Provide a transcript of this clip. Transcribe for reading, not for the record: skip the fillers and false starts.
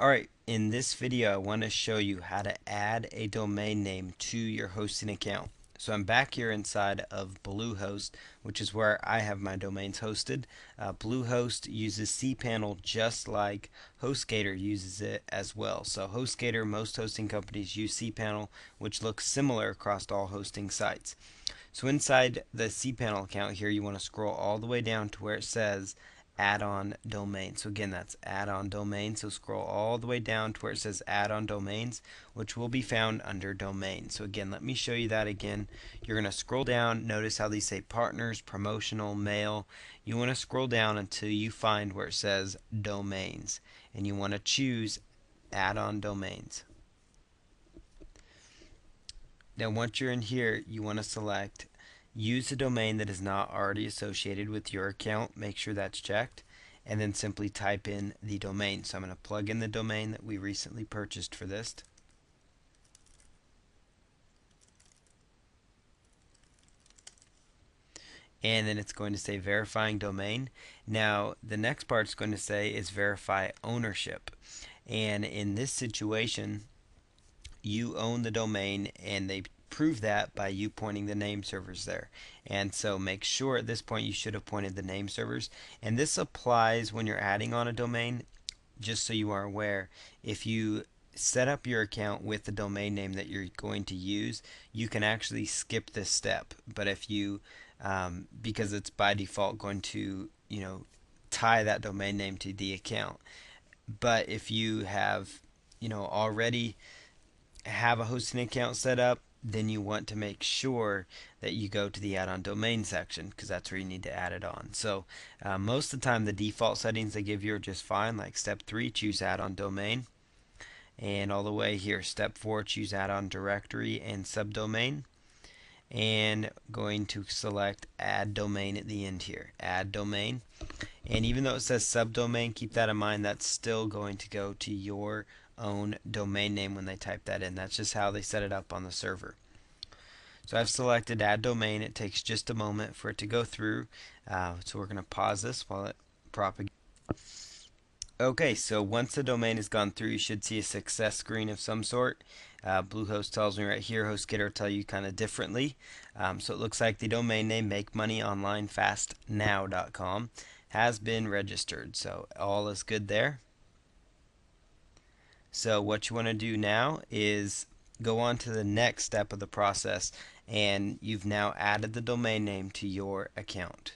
Alright, in this video I want to show you how to add a domain name to your hosting account. So I'm back here inside of Bluehost, which is where I have my domains hosted. Bluehost uses cPanel just like HostGator uses it as well. So HostGator, most hosting companies use cPanel, which looks similar across all hosting sites. So inside the cPanel account here, you want to scroll all the way down to where it says add-on domain. So again, that's add-on domain. So scroll all the way down to where it says add-on domains, which will be found under domain. So again, let me show you that again. You're going to scroll down. Notice how these say partners, promotional, mail. You want to scroll down until you find where it says domains, and you want to choose add-on domains. Now once you're in here, you want to select use a domain that is not already associated with your account. Make sure that's checked, and then simply type in the domain. So I'm going to plug in the domain that we recently purchased for this. And then it's going to say verifying domain. Now the next part it's going to say is verify ownership. And in this situation, you own the domain, and they prove that by you pointing the name servers there. And so make sure at this point you should have pointed the name servers. And this applies when you're adding on a domain, just so you are aware. If you set up your account with the domain name that you're going to use, you can actually skip this step. But if you, because it's by default going to, tie that domain name to the account. But if you have, already have a hosting account set up, then you want to make sure that you go to the add-on domain section, because that's where you need to add it on. So most of the time the default settings they give you are just fine, like step 3, choose add-on domain, and all the way here, step 4, choose add-on directory and subdomain, and going to select add domain at the end here, add domain. And even though it says subdomain, keep that in mind, that's still going to go to your own domain name when they type that in. That's just how they set it up on the server. So I've selected add domain. It takes just a moment for it to go through. So we're going to pause this while it propagates. Okay, so once the domain has gone through, you should see a success screen of some sort. Bluehost tells me right here, HostGator will tell you kind of differently. So it looks like the domain name makemoneyonlinefastnow.com has been registered. So all is good there. So what you want to do now is go on to the next step of the process, and you've now added the domain name to your account.